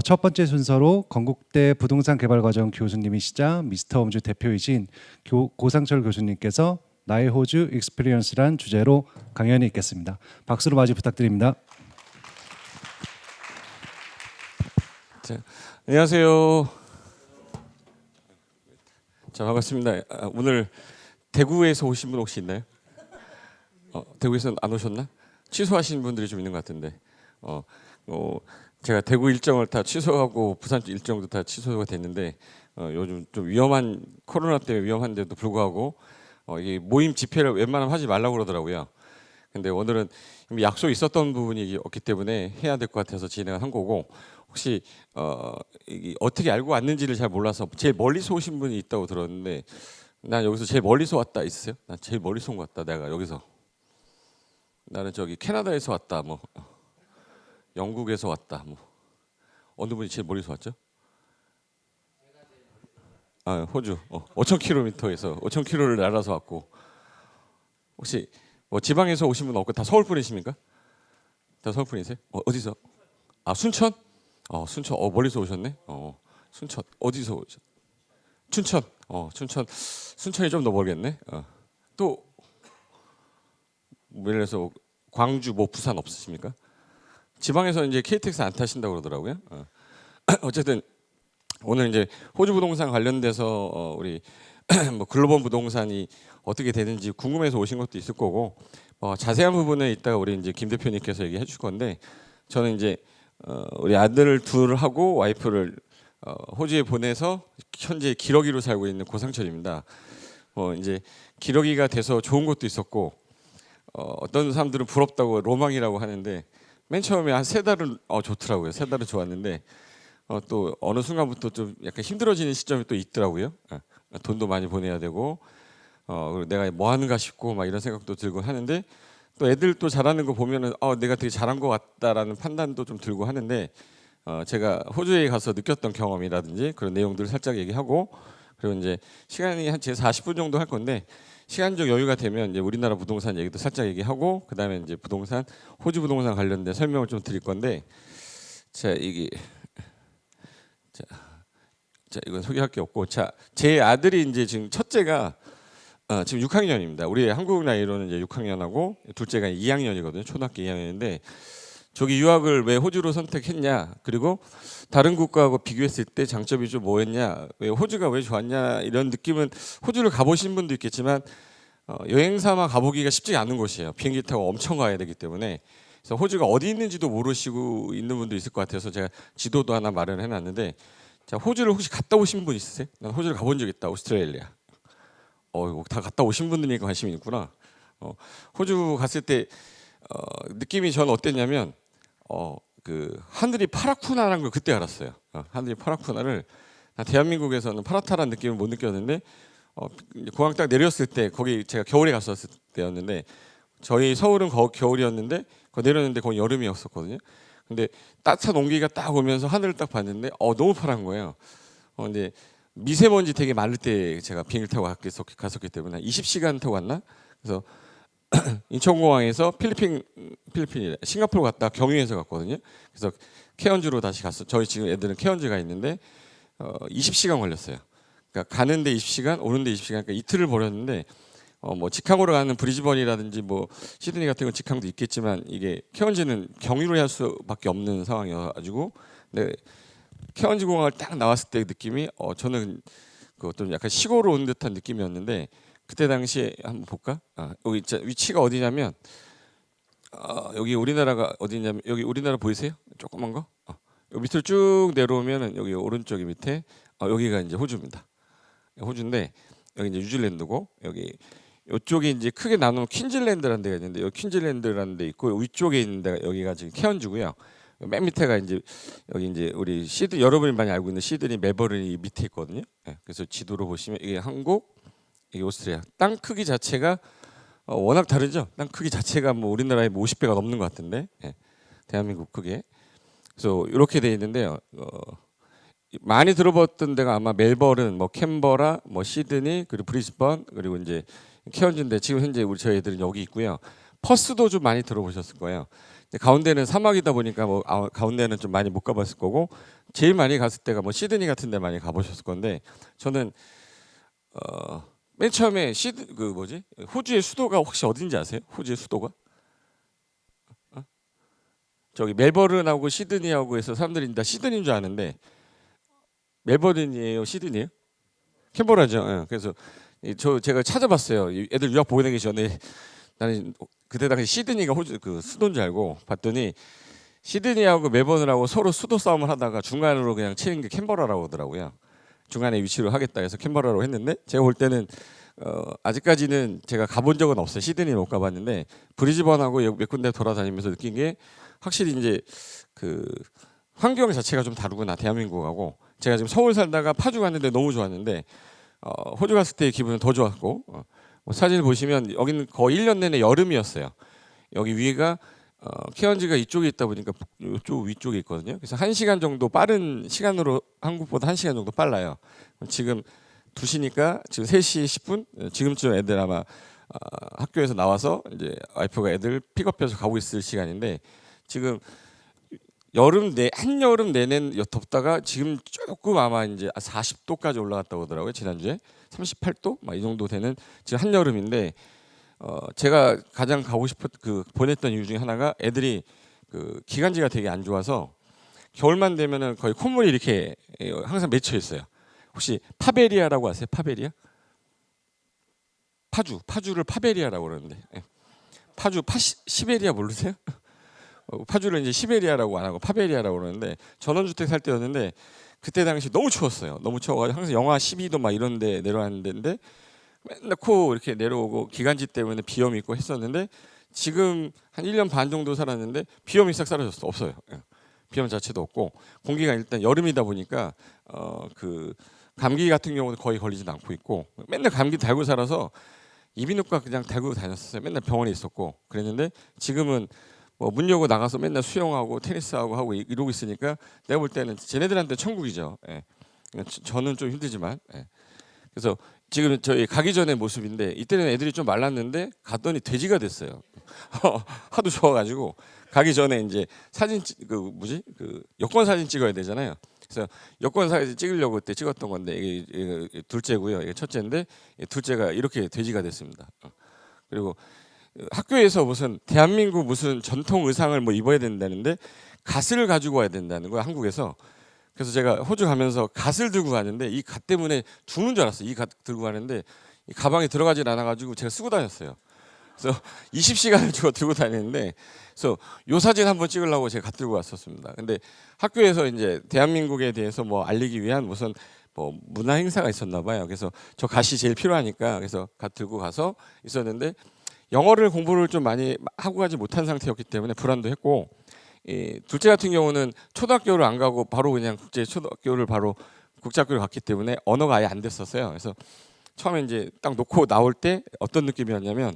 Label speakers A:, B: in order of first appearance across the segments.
A: 첫 번째 순서로 건국대 부동산개발과정 교수님이시자 미스터 홈즈 대표이신 고상철 교수님께서 나의 호주 익스피리언스란 주제로 강연이 있겠습니다. 박수로 맞이 부탁드립니다.
B: 자, 안녕하세요. 자, 반갑습니다. 오늘 대구에서 오신 분 혹시 있나요? 대구에서 안 오셨나? 취소하신 분들이 좀 있는 것 같은데. 제가 대구 일정을 다 취소하고 부산 일정도 다 취소가 됐는데 요즘 좀 위험한 코로나 때문에 위험한데도 불구하고 이 모임 집회를 웬만하면 하지 말라고 그러더라고요. 근데 오늘은 이미 약속 있었던 부분이 없기 때문에 해야 될 것 같아서 진행한 거고, 혹시 이게 어떻게 알고 왔는지를 잘 몰라서 제일 멀리서 오신 분이 있다고 들었는데, 난 여기서 제일 멀리서 왔다 있으세요? 난 제일 멀리서 온 것 같다. 내가 여기서 나는 저기 캐나다에서 왔다, 뭐 영국에서 왔다, 뭐 어느 분이 제일 멀리서 왔죠? 호주 5,000km에서 5,000km를 날아서 왔고, 혹시 뭐 지방에서 오신 분 없고 다 서울 분이십니까? 다 서울 분이세요? 어디서? 순천? 순천 멀리서 오셨네. 순천 어디서 오셨? 춘천. 순천이 좀 더 멀겠네. 또 예를 들어서 광주, 뭐 부산 없으십니까? 지방에서 이제 KTX 안 타신다고 그러더라고요. 어쨌든 오늘 이제 호주 부동산 관련돼서 우리 뭐 글로벌 부동산이 어떻게 되는지 궁금해서 오신 것도 있을 거고, 자세한 부분은 이따가 우리 이제 김 대표님께서 얘기해 줄 건데, 저는 이제 우리 아들을 둘하고 와이프를 호주에 보내서 현재 기러기로 살고 있는 고상철입니다. 이제 기러기가 돼서 좋은 것도 있었고, 어떤 사람들은 부럽다고 로망이라고 하는데, 맨 처음에 한 3달은 좋더라고요. 3달은 좋았는데 또 어느 순간부터 좀 약간 힘들어지는 시점이 또 있더라고요. 돈도 많이 보내야 되고, 그리고 내가 뭐 하는가 싶고 막 이런 생각도 들고 하는데, 또 애들 또 잘하는 거 보면은 내가 되게 잘한 것 같다라는 판단도 좀 들고 하는데, 제가 호주에 가서 느꼈던 경험이라든지 그런 내용들을 살짝 얘기하고, 그리고 이제 시간이 한 제 40분 정도 할 건데, 시간적 여유가 되면 이제 우리나라 부동산 얘기도 살짝 얘기하고, 그다음에 이제 호주 부동산 관련된 설명을 좀 드릴 건데, 자 이건 소개할 게 없고, 제 아들이 이제 지금 첫째가 지금 6학년입니다. 우리 한국 나이로는 이제 6학년하고 둘째가 2학년이거든요. 초등학교 2학년인데 저기 유학을 왜 호주로 선택했냐, 그리고 다른 국가하고 비교했을 때 장점이 좀 뭐였냐, 왜 호주가 왜 좋았냐, 이런 느낌은 호주를 가보신 분도 있겠지만 여행사만 가보기가 쉽지 않은 곳이에요. 비행기 타고 엄청 가야 되기 때문에. 그래서 호주가 어디 있는지도 모르시고 있는 분도 있을 것 같아서 제가 지도도 하나 마련해 놨는데, 자, 호주를 혹시 갔다 오신 분 있으세요? 난 호주를 가본 적 있다. 오스트레일리아. 이거 다 갔다 오신 분들이니까 관심이 있구나. 호주 갔을 때 느낌이 저는 어땠냐면 그 하늘이 파랗구나라는 걸 그때 알았어요. 하늘이 파랗구나를 대한민국에서는 파랗다라는 느낌을 못 느꼈는데, 공항 딱 내렸을 때, 거기 제가 겨울에 갔었을 때였는데, 저희 서울은 겨울이었는데 내렸는데 거기 여름이었었거든요. 근데 따뜻한 온기가 딱 오면서 하늘을 딱 봤는데 너무 파란 거예요. 근데 미세먼지 되게 많을 때 제가 비행기 타고 갔었기 때문에 20시간 타고 갔나? 그래서 인천공항에서 필리핀이 싱가포르 갔다 경유해서 갔거든요. 그래서 케언즈로 다시 갔어. 저희 지금 애들은 케언즈가 있는데 20시간 걸렸어요. 그러니까 가는데 20시간, 오는데 20시간, 그러니까 이틀을 벌였는데, 뭐 직항으로 가는 브리즈번이라든지 뭐 시드니 같은 건 직항도 있겠지만, 이게 케언즈는 경유를 할 수밖에 없는 상황이어가지고, 근데 케언즈 공항을 딱 나왔을 때 느낌이 저는 좀 약간 시골로 온 듯한 느낌이었는데, 그때 당시에 한번 볼까? 여기 위치가 어디냐면, 여기 우리나라가 어디냐면, 여기 우리나라 보이세요? 조그만 거? 여기 밑으로 쭉 내려오면은 여기 오른쪽이 밑에 여기가 이제 호주입니다. 호주인데 여기 이제 뉴질랜드고, 여기 이쪽이 이제 크게 나누면 퀸즐랜드라는 데가 있는데, 여기 퀸즐랜드라는 데 있고, 위쪽에 있는 데가 여기가 지금 케언즈고요. 맨 밑에가 이제 여기 이제 우리 여러분이 많이 알고 있는 시드니 멜버른이 밑에 있거든요. 그래서 지도로 보시면 이게 한국, 이게 오스트리아. 땅 크기 자체가 워낙 다르죠. 땅 크기 자체가 뭐 우리나라의 50배가 넘는 것 같은데, 대한민국 크게. 그래서 이렇게 돼 있는데요. 많이 들어봤던 데가 아마 멜버른, 뭐 캔버라, 뭐 시드니, 그리고 브리즈번, 그리고 이제 케언즈인데, 지금 현재 저희 애들은 여기 있고요. 퍼스도 좀 많이 들어보셨을 거예요. 근데 가운데는 사막이다 보니까 뭐 가운데는 좀 많이 못 가봤을 거고 제일 많이 갔을 때가 뭐 시드니 같은 데 많이 가보셨을 건데 저는 맨 처음에 그 뭐지 호주의 수도가 혹시 어딘지 아세요? 호주의 수도가 저기 멜버른하고 시드니하고 해서 사람들이 다 시드니인 줄 아는데 멜버른이에요, 시드니예요? 캔버라죠. 예. 그래서 제가 찾아봤어요. 애들 유학 보내기 전에 나는 그때 당시 시드니가 호주 그 수도인 줄 알고 봤더니 시드니하고 멜버른하고 서로 수도 싸움을 하다가 중간으로 그냥 치는 게 캔버라라고 하더라고요. 중간에 위치로 하겠다 해서 캔버라로 했는데 제가 볼 때는 아직까지는 제가 가본 적은 없어요. 시드니 못 가봤는데 브리즈번하고 몇 군데 돌아다니면서 느낀 게 확실히 이제 그 환경 자체가 좀 다르구나 대한민국하고. 제가 지금 서울 살다가 파주 갔는데 너무 좋았는데 호주 갔을 때의 기분은 더 좋았고 뭐 사진을 보시면 여기는 거의 1년 내내 여름이었어요. 여기 위가 케언즈가 이쪽에 있다 보니까 이쪽 위쪽에 있거든요. 그래서 1시간 정도 빠른 시간으로 한국보다 1시간 정도 빨라요. 지금 2시니까 지금 3시 10분 지금쯤 애들 아마 학교에서 나와서 이제 와이프가 애들 픽업해서 가고 있을 시간인데 지금 한여름 내내 덥다가 지금 조금 아마 이제 40도까지 올라갔다고 하더라고요. 지난주에 38도 막 이 정도 되는 지금 한여름인데 제가 가장 가고 보냈던 이유 중에 하나가 애들이 그 기관지가 되게 안 좋아서 겨울만 되면은 거의 콧물이 이렇게 항상 맺혀 있어요. 혹시 파베리아라고 아세요? 파베리아? 파주를 파베리아라고 그러는데 시베리아 모르세요? 파주를 이제 시베리아라고 안 하고 파베리아라고 그러는데 전원주택 살 때였는데 그때 당시 너무 추웠어요. 너무 추워가지고 항상 영하 12도 막 이런 데 내려왔는 데인데 맨날 이렇게 내려오고 기관지 때문에 비염이 있고 했었는데 지금 한 1년 반 정도 살았는데 비염이 싹 사라졌어. 없어요. 비염 자체도 없고 공기가 일단 여름이다 보니까 그 감기 같은 경우는 거의 걸리지도 않고 있고 맨날 감기 달고 살아서 이비인후과 그냥 달고 다녔었어요. 맨날 병원에 있었고 그랬는데 지금은 뭐 문 열고 나가서 맨날 수영하고 테니스하고 하고 이러고 있으니까 내가 볼 때는 쟤네들한테 천국이죠. 예. 저는 좀 힘들지만 그래서 지금 저희 가기 전에 모습인데 이때는 애들이 좀 말랐는데 갔더니 돼지가 됐어요. 하도 좋아가지고 가기 전에 이제 그 여권 사진 찍어야 되잖아요. 그래서 여권 사진 찍으려고 그때 찍었던 건데 이게 둘째고요. 이게 첫째인데 둘째가 이렇게 돼지가 됐습니다. 그리고 학교에서 무슨 대한민국 무슨 전통 의상을 뭐 입어야 된다는데 갓을 가지고 와야 된다는 거야 한국에서. 그래서 제가 호주 가면서 갓을 들고 가는데 이 갓 때문에 죽는 줄 알았어요. 이 갓 들고 가는데 이 가방에 들어가질 않아가지고 제가 쓰고 다녔어요. 그래서 20시간을 주고 들고 다니는데 그래서 요 사진 한번 찍으려고 제가 갓 들고 왔었습니다. 근데 학교에서 이제 대한민국에 대해서 뭐 알리기 위한 무슨 뭐 문화 행사가 있었나 봐요. 그래서 저 갓이 제일 필요하니까 그래서 갓 들고 가서 있었는데 영어를 공부를 좀 많이 하고 가지 못한 상태였기 때문에 불안도 했고 둘째 같은 경우는 초등학교를 안 가고 바로 그냥 초등학교를 바로 국제학교를 갔기 때문에 언어가 아예 안 됐었어요. 그래서 처음에 이제 딱 놓고 나올 때 어떤 느낌이었냐면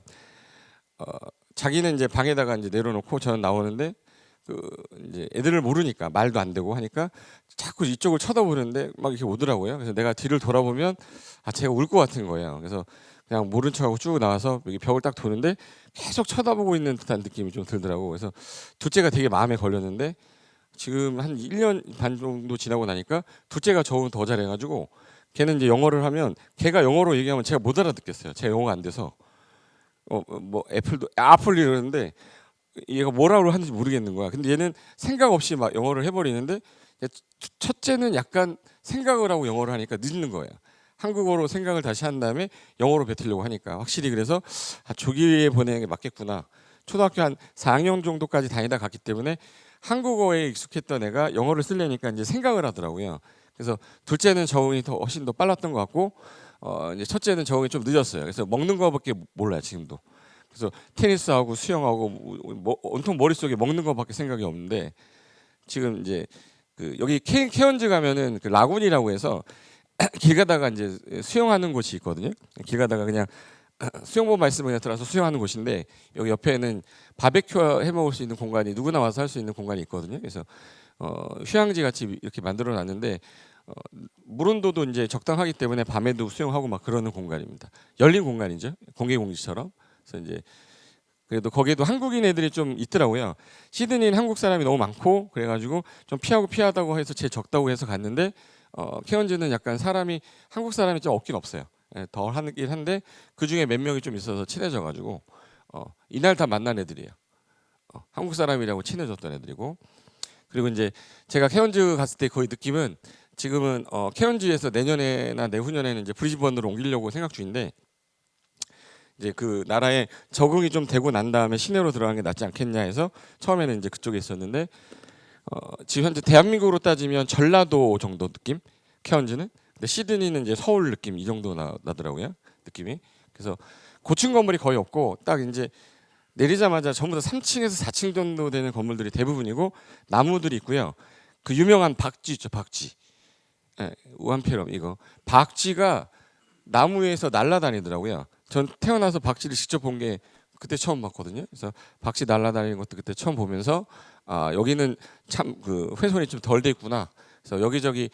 B: 자기는 이제 방에다가 이제 내려놓고 저는 나오는데 이제 애들을 모르니까 말도 안 되고 하니까 자꾸 이쪽을 쳐다보는데 막 이렇게 오더라고요. 그래서 내가 뒤를 돌아보면 제가 울 것 같은 거예요. 그래서 그냥 모른 척하고 쭉 나와서 여기 벽을 딱 도는데 계속 쳐다보고 있는 듯한 느낌이 좀 들더라고. 그래서 둘째가 되게 마음에 걸렸는데 지금 한 1년 반 정도 지나고 나니까 둘째가 저보다 더 잘해가지고 걔는 이제 영어를 하면 걔가 영어로 얘기하면 제가 못 알아듣겠어요. 제가 영어가 안 돼서 뭐 애플 이러는데 얘가 뭐라고 하는지 모르겠는 거야. 근데 얘는 생각 없이 막 영어를 해버리는데 첫째는 약간 생각을 하고 영어를 하니까 늦는 거예요. 한국어로 생각을 다시 한 다음에 영어로 뱉으려고 하니까 확실히 그래서 조기에 보내는 게 맞겠구나. 초등학교 한 4학년 정도까지 다니다 갔기 때문에 한국어에 익숙했던 애가 영어를 쓰려니까 이제 생각을 하더라고요. 그래서 둘째는 적응이 훨씬 더 빨랐던 것 같고 이제 첫째는 적응이 좀 늦었어요. 그래서 먹는 거밖에 몰라요 지금도. 그래서 테니스하고 수영하고 온통 머릿속에 먹는 거밖에 생각이 없는데 지금 이제 여기 케언즈 가면은 그 라군이라고 해서 길 가다가 이제 수영하는 곳이 있거든요. 길 가다가 그냥 수영복 말씀을 그냥 들어서 수영하는 곳인데 여기 옆에는 바베큐 해 먹을 수 있는 공간이 누구나 와서 할 수 있는 공간이 있거든요. 그래서 휴양지 같이 이렇게 만들어 놨는데 물 온도도 이제 적당하기 때문에 밤에도 수영하고 막 그러는 공간입니다. 열린 공간이죠. 공기 공지처럼. 그래서 이제 그래도 거기에도 한국인 애들이 좀 있더라고요. 시드니는 한국 사람이 너무 많고 그래가지고 좀 피하다고 해서 제일 적다고 해서 갔는데 케언즈는 약간 사람이 한국 사람이 좀 없긴 없어요. 예, 덜 하긴 한데 그 중에 몇 명이 좀 있어서 친해져가지고 이날 다 만난 애들이에요. 한국 사람이라고 친해졌던 애들이고 그리고 이제 제가 케언즈 갔을 때 거의 느낌은 지금은 케언즈에서 내년에나 내후년에는 이제 브리즈번으로 옮기려고 생각 중인데 이제 그 나라에 적응이 좀 되고 난 다음에 시내로 들어가는 게 낫지 않겠냐 해서 처음에는 이제 그쪽에 있었는데 지금 현재 대한민국으로 따지면 전라도 정도 느낌 케언즈는 근데 시드니는 이제 서울 느낌 이 정도 나더라고요 느낌이 그래서 고층 건물이 거의 없고 딱 이제 내리자마자 전부 다 3층에서 4층 정도 되는 건물들이 대부분이고 나무들이 있고요 그 유명한 박쥐 있죠 박쥐 예, 우한폐렴 이거 박쥐가 나무에서 날아다니더라고요. 전 태어나서 박쥐를 직접 본 게 그때 처음 봤거든요. 그래서 박쥐 날아다니는 것도 그때 처음 보면서 아 여기는 참 그 훼손이 좀 덜 돼 있구나. 그래서 여기저기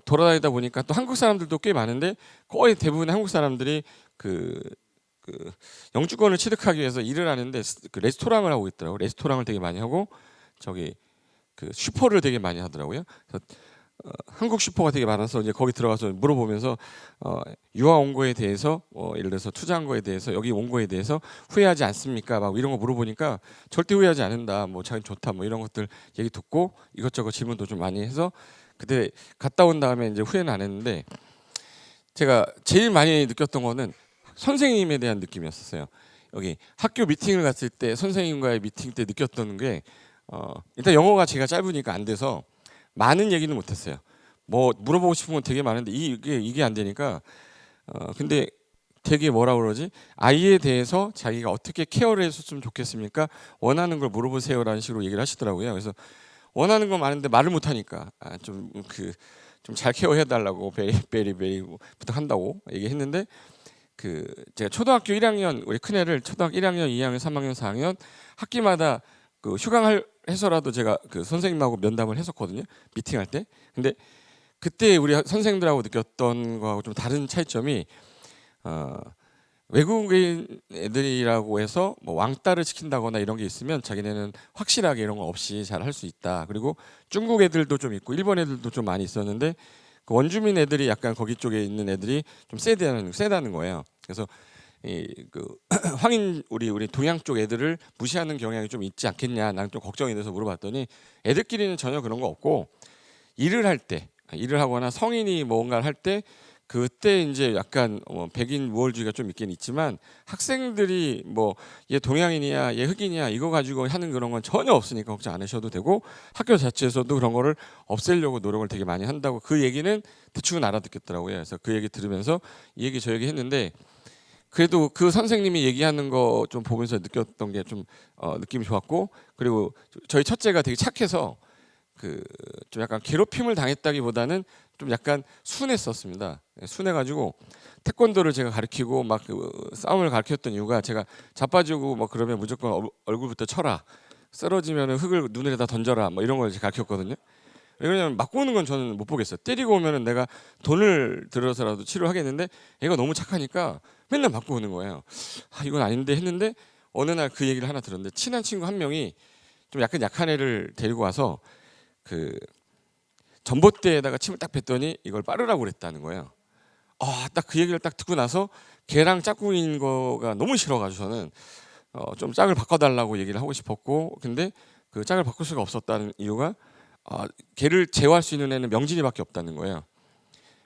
B: 돌아다니다 보니까 또 한국 사람들도 꽤 많은데 거의 대부분의 한국 사람들이 그 영주권을 취득하기 위해서 일을 하는데 그 레스토랑을 하고 있더라고요. 레스토랑을 되게 많이 하고 저기 그 슈퍼를 되게 많이 하더라고요. 그래서 한국 슈퍼가 되게 많아서 이제 거기 들어가서 물어보면서 유아 온 거에 대해서 예를 들어서 투자한 거에 대해서 여기 온 거에 대해서 후회하지 않습니까? 막 이런 거 물어보니까 절대 후회하지 않는다. 뭐 자기 좋다. 뭐 이런 것들 얘기 듣고 이것저것 질문도 좀 많이 해서 그때 갔다 온 다음에 이제 후회는 안 했는데 제가 제일 많이 느꼈던 거는 선생님에 대한 느낌이었어요. 여기 학교 미팅을 갔을 때 선생님과의 미팅 때 느꼈던 게 일단 영어가 제가 짧으니까 안 돼서 많은 얘기는 못했어요. 뭐 물어보고 싶은 건 되게 많은데 이게 안 되니까 근데 되게 뭐라 그러지 아이에 대해서 자기가 어떻게 케어를 해줬으면 좋겠습니까? 원하는 걸 물어보세요라는 식으로 얘기를 하시더라고요. 그래서 원하는 건 많은데 말을 못하니까 좀 잘 케어해 달라고 베리 부탁한다고 얘기했는데 그 제가 초등학교 1학년 우리 큰애를 초등학교 1학년, 2학년, 3학년, 4학년 학기마다 그 휴강을 해서라도 제가 그 선생님하고 면담을 했었거든요. 미팅할 때. 근데 그때 우리 선생님들하고 느꼈던 거하고 좀 다른 차이점이 외국인 애들이라고 해서 뭐 왕따를 시킨다거나 이런 게 있으면 자기네는 확실하게 이런 거 없이 잘 할 수 있다. 그리고 중국 애들도 좀 있고 일본 애들도 좀 많이 있었는데 그 원주민 애들이 약간 거기 쪽에 있는 애들이 좀 세다는 거예요. 그래서 그 황인 우리 동양 쪽 애들을 무시하는 경향이 좀 있지 않겠냐 나는 좀 걱정이 돼서 물어봤더니 애들끼리는 전혀 그런 거 없고 일을 하거나 성인이 뭔가를 할 때 그때 이제 약간 백인 우월주의가 좀 있긴 있지만 학생들이 뭐 얘 동양인이야 얘 흑인이야 이거 가지고 하는 그런 건 전혀 없으니까 걱정 안 하셔도 되고 학교 자체에서도 그런 거를 없애려고 노력을 되게 많이 한다고 그 얘기는 대충은 알아듣겠더라고요. 그래서 그 얘기 들으면서 이 얘기 저 얘기 했는데 그래도 그 선생님이 얘기하는 거 좀 보면서 느꼈던 게 좀 느낌이 좋았고 그리고 저희 첫째가 되게 착해서 그 좀 약간 괴롭힘을 당했다기보다는 좀 약간 순했었습니다. 순해가지고 태권도를 제가 가르치고 막 그 싸움을 가르쳤던 이유가 제가 자빠지고 뭐 그러면 무조건 얼굴부터 쳐라 쓰러지면 흙을 눈에다 던져라 뭐 이런 걸 가르쳤거든요. 왜냐면 맞고 오는 건 저는 못 보겠어요. 때리고 오면은 내가 돈을 들여서라도 치료하겠는데 얘가 너무 착하니까 맨날 맞고 오는 거예요. 이건 아닌데 했는데 어느 날 그 얘기를 하나 들었는데 친한 친구 한 명이 좀 약간 약한 애를 데리고 와서 그 전봇대에다가 침을 딱 뱉더니 이걸 빠르라고 그랬다는 거예요. 딱 그 얘기를 딱 듣고 나서 걔랑 짝꿍인 거가 너무 싫어가지고 저는 좀 짝을 바꿔달라고 얘기를 하고 싶었고 근데 그 짝을 바꿀 수가 없었다는 이유가 걔를 제어할 수 있는 애는 명진이밖에 없다는 거예요.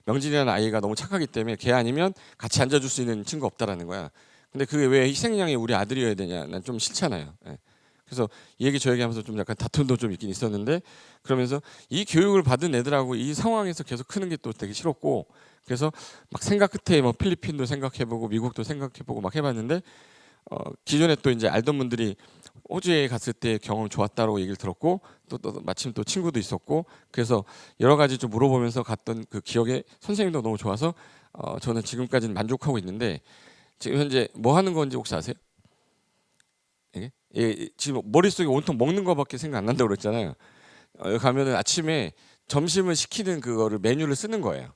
B: 명진이라는 아이가 너무 착하기 때문에 걔 아니면 같이 앉아줄 수 있는 친구 없다라는 거야. 근데 그게 왜 희생양이 우리 아들이어야 되냐? 난 좀 싫잖아요. 예. 그래서 이 얘기 저 얘기하면서 좀 약간 다툼도 좀 있긴 있었는데 그러면서 이 교육을 받은 애들하고 이 상황에서 계속 크는 게 또 되게 싫었고 그래서 막 생각 끝에 뭐 필리핀도 생각해보고 미국도 생각해보고 막 해봤는데 기존에 또 이제 알던 분들이 호주에 갔을 때 경험 좋았다고 얘기를 들었고 또 마침 또 친구도 있었고 그래서 여러 가지 좀 물어보면서 갔던 그 기억에 선생님도 너무 좋아서 저는 지금까지는 만족하고 있는데 지금 현재 뭐 하는 건지 혹시 아세요? 지금 머릿속에 온통 먹는 거밖에 생각 안 난다고 그랬잖아요. 여기 가면은 아침에 점심을 시키는 그거를 메뉴를 쓰는 거예요.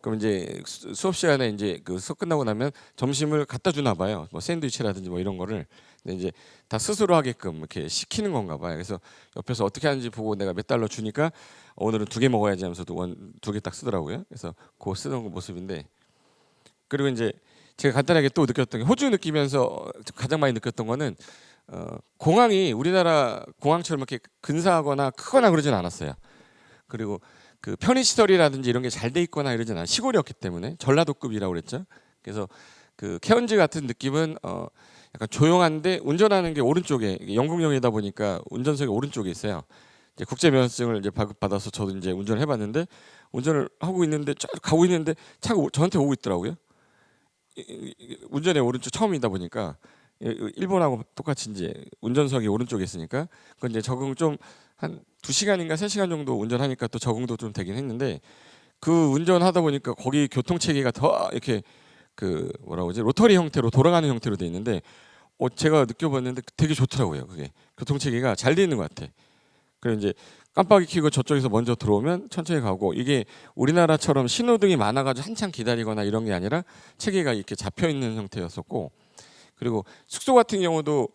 B: 그럼 이제 수업 시간에 이제 그 수업 끝나고 나면 점심을 갖다 주나 봐요. 뭐 샌드위치라든지 뭐 이런 거를. 근데 이제 다 스스로 하게끔 이렇게 시키는 건가 봐요. 그래서 옆에서 어떻게 하는지 보고 내가 몇 달러 주니까 오늘은 2개 먹어야지 하면서도 2개 딱 쓰더라고요. 그래서 그거 쓰는 거 모습인데, 그리고 이제 제가 간단하게 또 느꼈던 게, 호주 느끼면서 가장 많이 느꼈던 거는 공항이 우리나라 공항처럼 이렇게 근사하거나 크거나 그러진 않았어요. 그리고 그 편의시설이라든지 이런 게 잘 돼 있거나 이러진 않아요. 시골이었기 때문에 전라도급이라고 그랬죠. 그래서 그 케언즈 같은 느낌은 약간 조용한데 운전하는 게 오른쪽에, 영국령이다 보니까 운전석이 오른쪽에 있어요. 이제 국제 면허증을 이제 발급받아서 저도 이제 운전을 해봤는데, 운전을 하고 있는데 쭉 가고 있는데 차가 저한테 오고 있더라고요. 운전의 오른쪽 처음이다 보니까 일본하고 똑같이 이제 운전석이 오른쪽에 있으니까 그건 이제 적응 좀 한 2시간인가 3시간 정도 운전하니까 또 적응도 좀 되긴 했는데, 그 운전하다 보니까 거기 교통 체계가 더 이렇게 그 뭐라고 하지, 로터리 형태로 돌아가는 형태로 돼 있는데 제가 느껴봤는데 되게 좋더라고요. 그게 교통 체계가 잘 돼 있는 것 같아. 그리고 이제 깜빡이 켜고 저쪽에서 먼저 들어오면 천천히 가고, 이게 우리나라처럼 신호등이 많아가지고 한참 기다리거나 이런 게 아니라 체계가 이렇게 잡혀 있는 형태였었고, 그리고 숙소 같은 경우도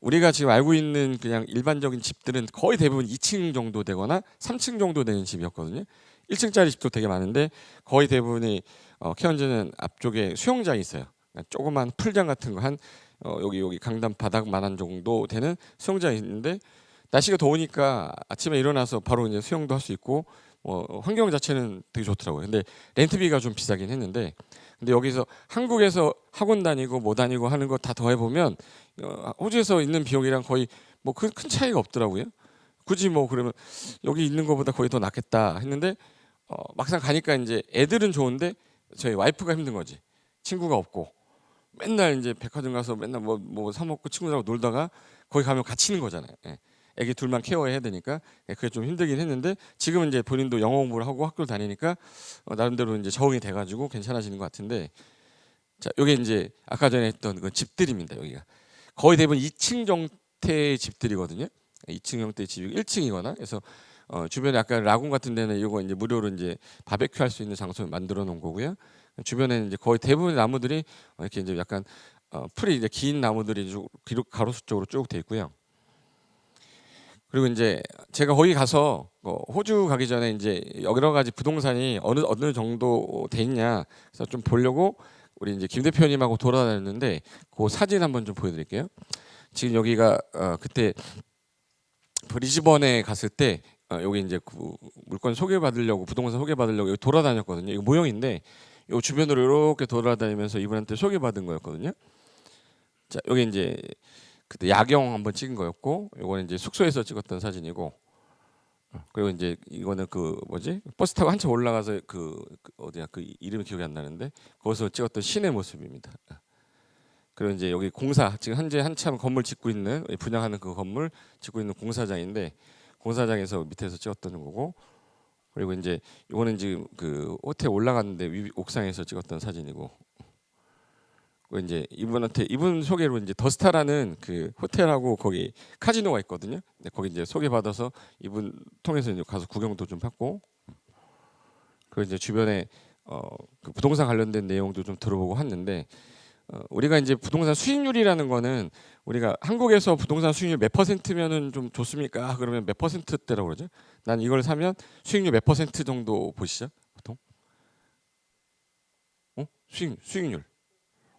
B: 우리가 지금 알고 있는 그냥 일반적인 집들은 거의 대부분 2층 정도 되거나 3층 정도 되는 집이었거든요. 1층짜리 집도 되게 많은데 거의 대부분이 케언즈는 앞쪽에 수영장이 있어요. 그러니까 조그만 풀장 같은 거 한 여기 강남 바닥만한 정도 되는 수영장이 있는데, 날씨가 더우니까 아침에 일어나서 바로 이제 수영도 할 수 있고 환경 자체는 되게 좋더라고요. 근데 렌트비가 좀 비싸긴 했는데, 근데 여기서 한국에서 학원 다니고 뭐 다니고 하는 거 다 더해 보면 호주에서 있는 비용이랑 거의 뭐 큰 차이가 없더라고요. 굳이 뭐 그러면 여기 있는 것보다 거의 더 낫겠다 했는데, 막상 가니까 이제 애들은 좋은데 저희 와이프가 힘든 거지. 친구가 없고 맨날 이제 백화점 가서 맨날 뭐 사 먹고 친구들하고 놀다가 거기 가면 갇히는 거잖아요. 예. 애기 둘만 케어해야 되니까 그게 좀 힘들긴 했는데, 지금은 이제 본인도 영어 공부를 하고 학교를 다니니까 나름대로 이제 적응이 돼가지고 괜찮아지는 것 같은데, 자, 여기 이제 아까 전에 했던 그 집들입니다. 여기가 거의 대부분 2층 형태의 집들이거든요. 2층 형태의 집이 1층이거나. 그래서 주변에 약간 라군 같은 데는 이거 이제 무료로 이제 바베큐 할 수 있는 장소를 만들어 놓은 거고요. 주변에는 이제 거의 대부분의 나무들이 이렇게 이제 약간 풀이 이제 긴 나무들이 가로수 쪽으로 쭉 돼 있고요. 그리고 이제 제가 거기 가서 호주 가기 전에 이제 여러 가지 부동산이 어느 정도 돼 있냐 그래서 좀 보려고 우리 이제 김 대표님하고 돌아다녔는데, 그 사진 한번 좀 보여드릴게요. 지금 여기가 그때 브리즈번에 갔을 때 여기 이제 그 물건 소개받으려고, 부동산 소개받으려고 여기 돌아다녔거든요. 이거 모형인데 이 주변으로 이렇게 돌아다니면서 이분한테 소개받은 거였거든요. 자, 여기 이제 그때 야경 한번 찍은 거였고, 이거는 이제 숙소에서 찍었던 사진이고, 그리고 이제 이거는 그 뭐지, 버스 타고 한참 올라가서 그 어디야, 그 이름이 기억이 안 나는데 거기서 찍었던 시내 모습입니다. 그리고 이제 여기 공사, 지금 현재 한참 건물 짓고 있는, 분양하는 그 건물 짓고 있는 공사장인데, 공사장에서 밑에서 찍었던 거고, 그리고 이제 이거는 지금 그 호텔 올라갔는데 옥상에서 찍었던 사진이고, 이제 이분 소개로 이제 더스타라는 그 호텔하고 거기 카지노가 있거든요. 근데 거기 이제 소개받아서 이분 통해서 이제 가서 구경도 좀 받고, 그리고 이제 주변에 그 부동산 관련된 내용도 좀 들어보고 했는데, 우리가 이제 부동산 수익률이라는 거는, 우리가 한국에서 부동산 수익률 몇 %면은 좀 좋습니까? 그러면 몇 %대라고 그러죠? 난 이걸 사면 수익률 몇 % 정도 보시죠? 보통? 수익률.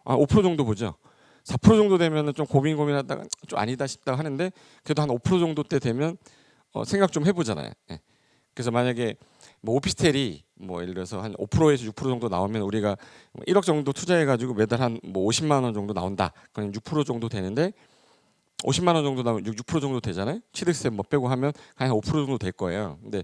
B: 5% 정도 보죠. 4% 정도 되면은 좀 고민하다가 좀 아니다 싶다 하는데, 그래도 한 5% 정도 때 되면 생각 좀 해보잖아요. 예. 그래서 만약에 뭐 오피스텔이 뭐 예를 들어서 한 5%에서 6% 정도 나오면 우리가 1억 정도 투자해가지고 매달 한 뭐 50만 원 정도 나온다. 그럼 6% 정도 되는데, 50만 원 정도 나오면 6% 정도 되잖아요. 취득세 뭐 빼고 하면 한 5% 정도 될 거예요. 근데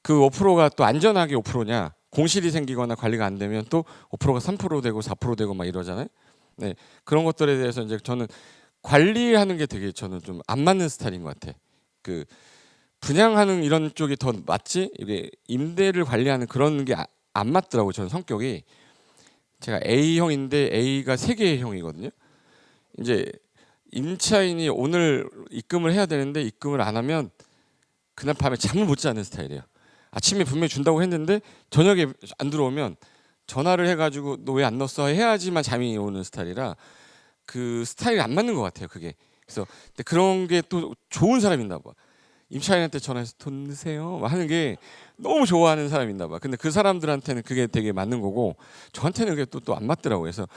B: 그 5%가 또 안전하게 5%냐, 공실이 생기거나 관리가 안 되면 또 5%가 3% 되고 4% 되고 막 이러잖아요. 네, 그런 것들에 대해서 이제 저는 관리하는 게 되게 저는 좀 안 맞는 스타일인 것 같아. 그 분양하는 이런 쪽이 더 맞지, 이게 임대를 관리하는 그런 게 안 맞더라고요. 저는 성격이, 제가 A형인데 A가 3개의 형이거든요. 이제 임차인이 오늘 입금을 해야 되는데 입금을 안 하면 그날 밤에 잠을 못 자는 스타일이에요. 아침에 분명히 준다고 했는데 저녁에 안 들어오면 전화를 해가지고 너 왜 안 넣었어 해야지만 잠이 오는 스타일이라 그 스타일이 안 맞는 것 같아요. 그게. 그래서 근데 그런 게 또 좋은 사람이 있나 봐. 임차인한테 전화해서 돈 넣으세요 막 하는 게 너무 좋아하는 사람이 있나 봐. 근데 그 사람들한테는 그게 되게 맞는 거고 저한테는 그게 또 안 맞더라고요. 그래서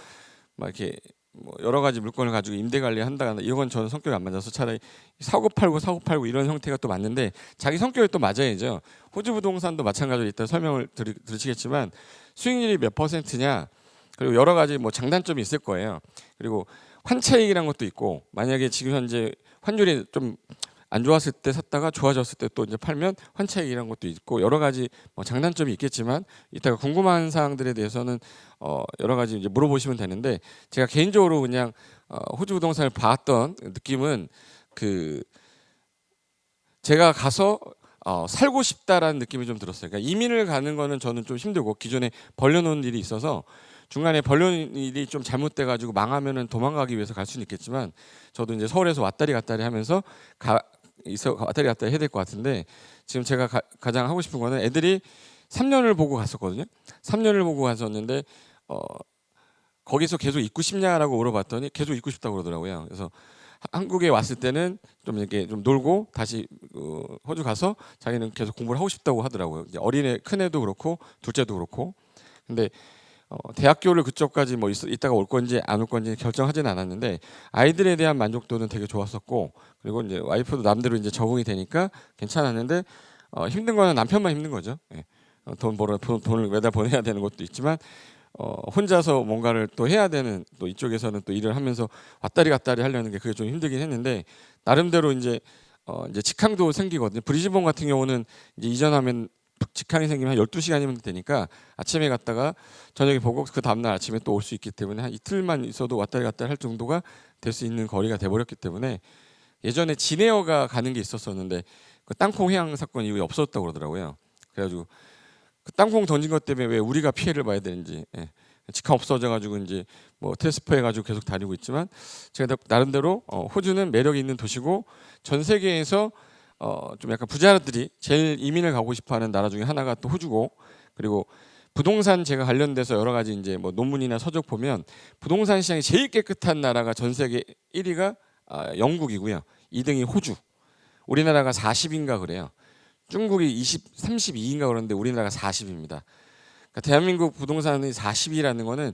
B: 막 이렇게 뭐 여러 가지 물건을 가지고 임대 관리 한다거나 이건 저는 성격이 안 맞아서 차라리 사고 팔고 이런 형태가 또 맞는데 자기 성격이 또 맞아야죠. 호주 부동산도 마찬가지로 이따 설명을 들으시겠지만 수익률이 몇 퍼센트냐 그리고 여러 가지 뭐 장단점이 있을 거예요. 그리고 환차익이라는 것도 있고 만약에 지금 현재 환율이 좀 안 좋았을 때 샀다가 좋아졌을 때 또 이제 팔면 환차익이라는 것도 있고 여러 가지 뭐 장단점이 있겠지만 이따가 궁금한 사항들에 대해서는 여러 가지 이제 물어보시면 되는데 제가 개인적으로 그냥 호주 부동산을 봤던 느낌은 그 제가 가서 살고 싶다라는 느낌이 좀 들었어요. 그러니까 이민을 가는 거는 저는 좀 힘들고 기존에 벌려놓은 일이 있어서 중간에 벌려놓은 일이 좀 잘못돼가지고 망하면은 도망가기 위해서 갈 수는 있겠지만 저도 이제 서울에서 왔다리 갔다리 하면서 왔다리 갔다리 해야 될 것 같은데 지금 제가 가장 하고 싶은 거는 애들이 3년을 보고 갔었거든요. 3년을 보고 갔었는데 거기서 계속 있고 싶냐라고 물어봤더니 계속 있고 싶다고 그러더라고요. 그래서 한국에 왔을 때는 좀 이렇게 좀 놀고 다시 호주 가서 자기는 계속 공부를 하고 싶다고 하더라고요. 이제 어린애 큰애도 그렇고 둘째도 그렇고. 근데 대학교를 그쪽까지 뭐 있다가 올 건지 안 올 건지 결정하지는 않았는데 아이들에 대한 만족도는 되게 좋았었고 그리고 이제 와이프도 남대로 이제 적응이 되니까 괜찮았는데 힘든 거는 남편만 힘든 거죠. 예. 돈을 매달 보내야 되는 것도 있지만 혼자서 뭔가를 또 해야 되는 또 이쪽에서는 또 일을 하면서 왔다리 갔다리 하려는 게 그게 좀 힘들긴 했는데 나름대로 이제 직항도 생기거든요. 브리즈번 같은 경우는 이제 이전하면 직항이 생기면 한 12시간이면 되니까 아침에 갔다가 저녁에 보고 그 다음날 아침에 또 올 수 있기 때문에 한 이틀만 있어도 왔다리 갔다리 할 정도가 될 수 있는 거리가 돼버렸기 때문에 예전에 진에어가 가는 게 있었었는데 그 땅콩 해양 사건 이후에 없었다고 그러더라고요. 그래가지고 그 땅콩 던진 것 때문에 왜 우리가 피해를 봐야 되는지 직항 없어져가지고 이제 뭐 트랜스퍼 해가지고 계속 다니고 있지만 제가 나름대로 호주는 매력이 있는 도시고 전 세계에서 좀 약간 부자들이 제일 이민을 가고 싶어하는 나라 중에 하나가 또 호주고 그리고 부동산 제가 관련돼서 여러 가지 이제 뭐 논문이나 서적 보면 부동산 시장이 제일 깨끗한 나라가 전 세계 1위가 영국이고요. 2등이 호주. 우리나라가 40인가 그래요. 중국이 32인가 그러는데 우리나라가 40입니다. 그러니까 대한민국 부동산이 40이라는 거는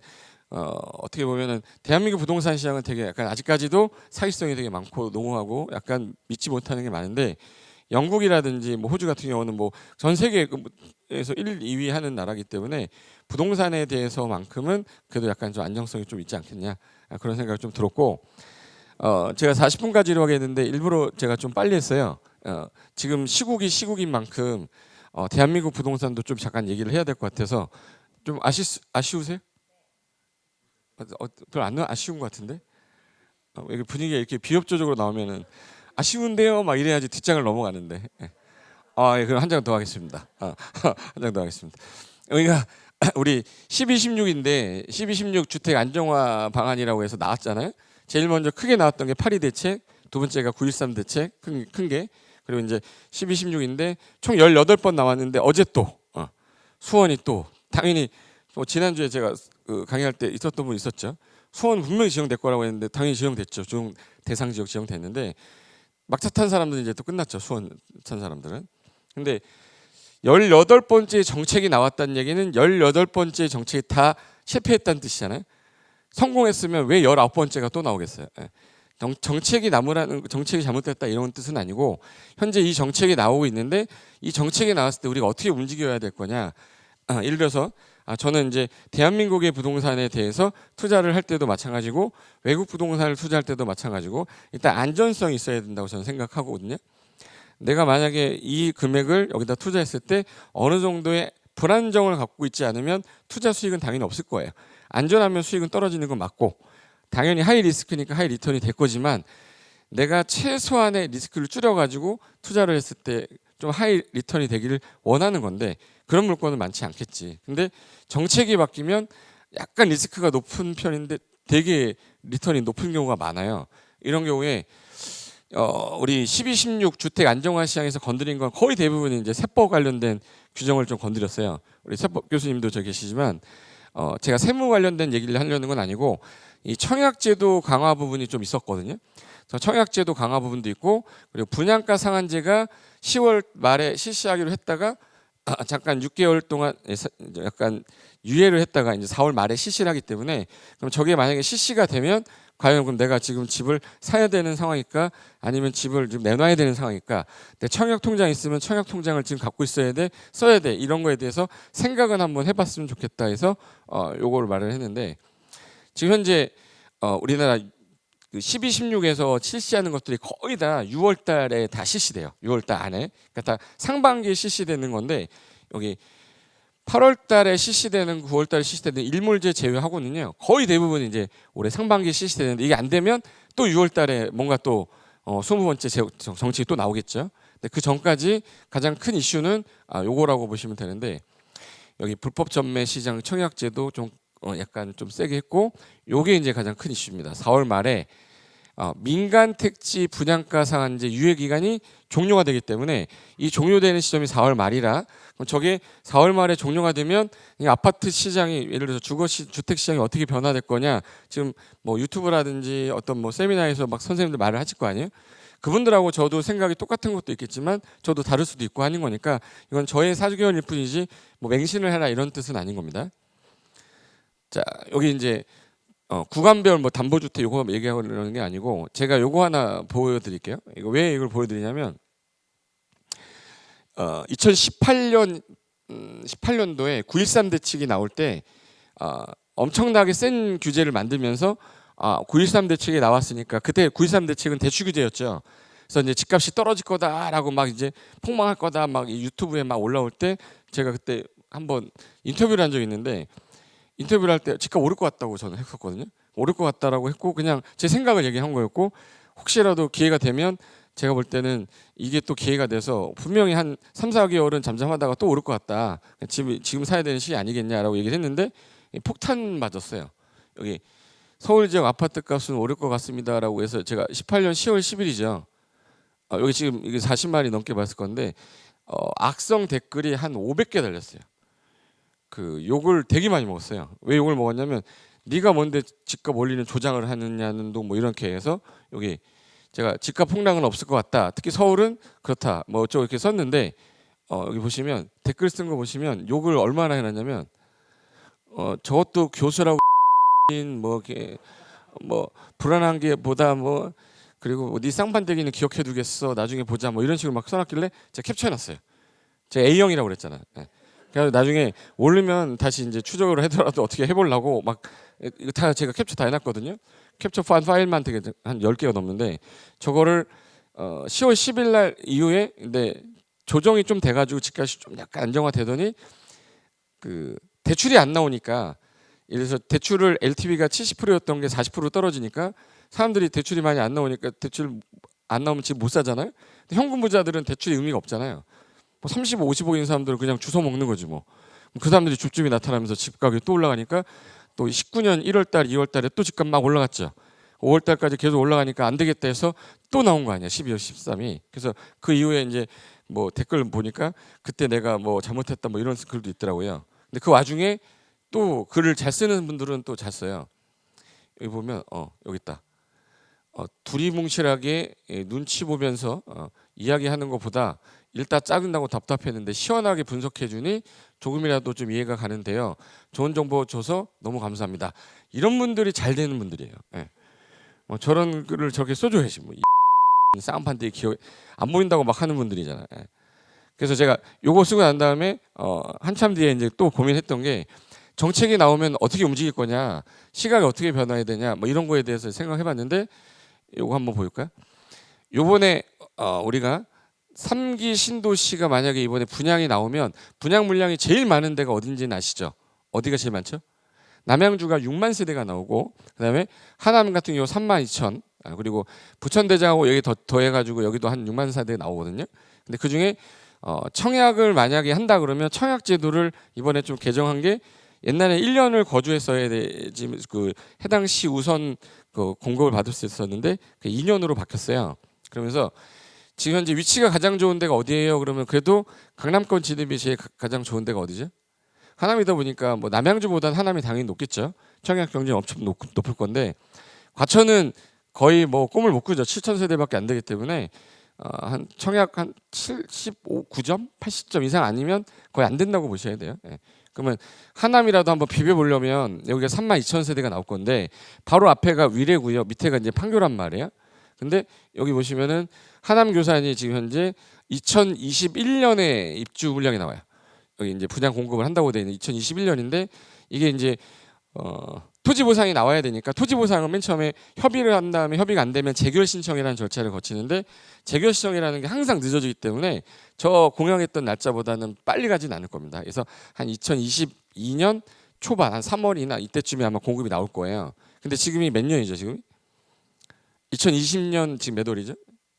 B: 어떻게 보면은 대한민국 부동산 시장은 되게 약간 아직까지도 사기성이 되게 많고 농후하고 약간 믿지 못하는 게 많은데 영국이라든지 뭐 호주 같은 경우는 뭐 전 세계에서 1, 2위 하는 나라이기 때문에 부동산에 대해서만큼은 그래도 약간 좀 안정성이 좀 있지 않겠냐 그런 생각이 좀 들었고 제가 40분까지로 하겠는데 일부러 제가 좀 빨리 했어요. 지금 시국인 만큼 대한민국 부동산도 좀 잠깐 얘기를 해야 될 것 같아서 좀 아쉬우세요? 별로 안 아쉬운 것 같은데 이게 분위기가 이렇게 비협조적으로 나오면은 아쉬운데요 막 이래야지 뒷장을 넘어가는데 예, 그럼 한 장 더 하겠습니다. 한 장 더 하겠습니다. 여기가 우리 1216인데 1216 주택 안정화 방안이라고 해서 나왔잖아요. 제일 먼저 크게 나왔던 게 파리 대책, 두 번째가 9.13 대책 큰 게 그리고 이제 1216인데 총 18번 나왔는데 어제 또 수원이 또 당연히 지난주에 제가 강의할 때 있었던 분 있었죠. 수원 분명히 지정될 거라고 했는데 당연히 지정됐죠. 대상 지역 지정됐는데 막차 탄 사람들은 이제 또 끝났죠. 수원 탄 사람들은. 근데 18번째 정책이 나왔다는 얘기는 18번째 정책이 다 실패했다는 뜻이잖아요. 성공했으면 왜 19번째가 또 나오겠어요. 정책이 잘못됐다 이런 뜻은 아니고 현재 이 정책이 나오고 있는데 이 정책이 나왔을 때 우리가 어떻게 움직여야 될 거냐. 예를 들어서 저는 이제 대한민국의 부동산에 대해서 투자를 할 때도 마찬가지고 외국 부동산을 투자할 때도 마찬가지고 일단 안전성이 있어야 된다고 저는 생각하거든요. 내가 만약에 이 금액을 여기다 투자했을 때 어느 정도의 불안정을 갖고 있지 않으면 투자 수익은 당연히 없을 거예요. 안전하면 수익은 떨어지는 건 맞고 당연히 하이 리스크니까 하이 리턴이 될 거지만 내가 최소한의 리스크를 줄여가지고 투자를 했을 때 좀 하이 리턴이 되기를 원하는 건데 그런 물건은 많지 않겠지. 근데 정책이 바뀌면 약간 리스크가 높은 편인데 되게 리턴이 높은 경우가 많아요. 이런 경우에 우리 12, 16 주택 안정화 시장에서 건드린 건 거의 대부분이 이제 세법 관련된 규정을 좀 건드렸어요. 우리 세법 교수님도 저 계시지만 제가 세무 관련된 얘기를 하려는 건 아니고 이 청약제도 강화 부분이 좀 있었거든요. 그래서 청약제도 강화 부분도 있고 그리고 분양가 상한제가 10월 말에 실시하기로 했다가 잠깐 6개월 동안 약간 유예를 했다가 이제 4월 말에 실시를 하기 때문에 그럼 저게 만약에 실시가 되면 과연 그럼 내가 지금 집을 사야 되는 상황일까 아니면 집을 좀 내놔야 되는 상황일까? 내 청약 통장 있으면 청약 통장을 지금 갖고 있어야 돼, 써야 돼 이런 거에 대해서 생각은 한번 해봤으면 좋겠다 해서 요거를 말을 했는데 지금 현재 우리나라 12, 16에서 실시하는 것들이 거의 다 6월 달에 다 실시돼요. 6월 달 안에. 그러니까 다 상반기에 실시되는 건데 여기 8월 달에 실시되는 9월 달에 실시되는 일몰제 제외하고는요. 거의 대부분 이제 올해 상반기에 실시되는데 이게 안 되면 또 6월 달에 뭔가 또 20번째 정책이 또 나오겠죠. 근데 그 전까지 가장 큰 이슈는 요거라고 보시면 되는데 여기 불법 전매 시장 청약제도 좀 약간 좀 세게 했고 요게 이제 가장 큰 이슈입니다. 4월 말에 민간 택지 분양가 상한제 유예 기간이 종료가 되기 때문에 이 종료되는 시점이 4월 말이라 그럼 저게 4월 말에 종료가 되면 이 아파트 시장이 예를 들어서 주택 시장이 어떻게 변화될 거냐 지금 뭐 유튜브라든지 어떤 뭐 세미나에서 막 선생님들 말을 하실 거 아니에요? 그분들하고 저도 생각이 똑같은 것도 있겠지만 저도 다를 수도 있고 하는 거니까 이건 저의 사견일 뿐이지 뭐 맹신을 해라 이런 뜻은 아닌 겁니다. 자 여기 이제 구간별 뭐 담보주택 요거 얘기하려는 게 아니고 제가 요거 하나 보여드릴게요. 이거 왜 이걸 보여드리냐면 2018년 18년도에 9.13 대책이 나올 때 엄청나게 센 규제를 만들면서 9.13 대책이 나왔으니까 그때 9.13 대책은 대출 규제였죠. 그래서 이제 집값이 떨어질 거다라고 막 이제 폭망할 거다 막 유튜브에 막 올라올 때 제가 그때 한번 인터뷰를 한 적이 있는데 인터뷰를 할 때 집값 오를 것 같다고 저는 했었거든요. 오를 것 같다라고 했고 그냥 제 생각을 얘기한 거였고 혹시라도 기회가 되면 제가 볼 때는 이게 또 기회가 돼서 분명히 한 3, 4개월은 잠잠하다가 또 오를 것 같다. 지금 사야 되는 시기 아니겠냐라고 얘기를 했는데 폭탄 맞았어요. 여기 서울 지역 아파트 값은 오를 것 같습니다라고 해서 제가 18년 10월 10일이죠. 여기 지금 이게 40만이 넘게 봤을 건데 악성 댓글이 한 500개 달렸어요. 그 욕을 되게 많이 먹었어요. 왜 욕을 먹었냐면 네가 뭔데 집값 올리는 조장을 하느냐는 둥 뭐 이렇게 해서 여기 제가 집값 폭락은 없을 것 같다. 특히 서울은 그렇다. 뭐 어쩌고 이렇게 썼는데 여기 보시면 댓글 쓴 거 보시면 욕을 얼마나 해놨냐면 저것도 교수라고 뭐 이렇게 뭐 불안한 게 보다 뭐 그리고 뭐 네 쌍판대기는 기억해두겠어. 나중에 보자. 뭐 이런 식으로 막 써놨길래 제가 캡처해놨어요. 제가 A형이라고 그랬잖아. 네. 그래서 나중에 오르면 다시 이제 추적을 하더라도 어떻게 해보려고 막 이거 다 제가 캡처 다 해놨거든요. 캡처 파일만 되게 한 10개가 넘는데 저거를 10월 10일 날 이후에 근데 조정이 좀 돼가지고 집값이 좀 약간 안정화되더니 그 대출이 안 나오니까 예를 들어서 대출을 LTV가 70%였던 게 40% 떨어지니까 사람들이 대출이 많이 안 나오니까 대출 안 나오면 집 못 사잖아요. 근데 현금 부자들은 대출이 의미가 없잖아요. 뭐 35, 50억인 사람들은 그냥 주워 먹는 거지 뭐. 그 사람들이 줍줍이 나타나면서 집 가격이 또 올라가니까 또 19년 1월 달, 2월 달에 또 집값 막 올라갔죠. 5월 달까지 계속 올라가니까 안 되겠다 해서 또 나온 거 아니야. 12월 13이. 그래서 그 이후에 이제 뭐 댓글 보니까 그때 내가 뭐 잘못했다 뭐 이런 글도 있더라고요. 근데 그 와중에 또 글을 잘 쓰는 분들은 또 잘 써요. 여기 보면 여기 있다. 두리뭉실하게 눈치 보면서 이야기하는 것보다 일단 짜증나고 답답했는데 시원하게 분석해주니 조금이라도 좀 이해가 가는데요. 좋은 정보 줘서 너무 감사합니다. 이런 분들이 잘 되는 분들이에요. 예. 뭐 저런 글을 저렇게 써줘야지. 뭐 쌍판대기 기억 안 보인다고 막 하는 분들이잖아요. 예. 그래서 제가 요거 쓰고 난 다음에 한참 뒤에 이제 또 고민했던 게 정책이 나오면 어떻게 움직일 거냐, 시각이 어떻게 변화해야 되냐, 뭐 이런 거에 대해서 생각해봤는데 요거 한번 볼까요? 요번에 우리가 3기 신도시가 만약에 이번에 분양이 나오면 분양 물량이 제일 많은 데가 어딘지는 아시죠? 어디가 제일 많죠? 남양주가 6만 세대가 나오고 그다음에 하남 같은 경우 3만 2천 그리고 부천대장하고 여기 더해가지고 여기도 한 6만 세대 나오거든요. 근데 그 중에 청약을 만약에 한다 그러면 청약 제도를 이번에 좀 개정한 게 옛날에 1년을 거주했어야 되지 그 해당 시 우선 그 공급을 받을 수 있었는데 그 2년으로 바뀌었어요. 그러면서 지금 현재 위치가 가장 좋은 데가 어디예요? 그러면 그래도 강남권 GDP 제일 가장 좋은 데가 어디죠? 하남이다 보니까 뭐 남양주보다는 하남이 당연히 높겠죠. 청약 경쟁 엄청 높을 건데 과천은 거의 뭐 꿈을 못 꾸죠. 7,000세대밖에 안 되기 때문에 한 청약 한 75, 9점, 80점 이상 아니면 거의 안 된다고 보셔야 돼요. 예. 그러면 하남이라도 한번 비벼보려면 여기가 32,000세대가 나올 건데 바로 앞에가 위례고요. 밑에가 이제 판교란 말이에요. 근데 여기 보시면은 하남 교산이 지금 현재 2021년에 입주 물량이 나와요. 여기 이제 분양 공급을 한다고 되어 있는 2021년인데 이게 이제 토지 보상이 나와야 되니까 토지 보상은 맨 처음에 협의를 한 다음에 협의가 안 되면 재결 신청이라는 절차를 거치는데 재결 신청이라는 게 항상 늦어지기 때문에 저 공약했던 날짜보다는 빨리 가진 않을 겁니다. 그래서 한 2022년 초반 한 3월이나 이때쯤에 아마 공급이 나올 거예요. 근데 지금이 몇 년이죠? 지금 2020년 지금 몇 월이죠?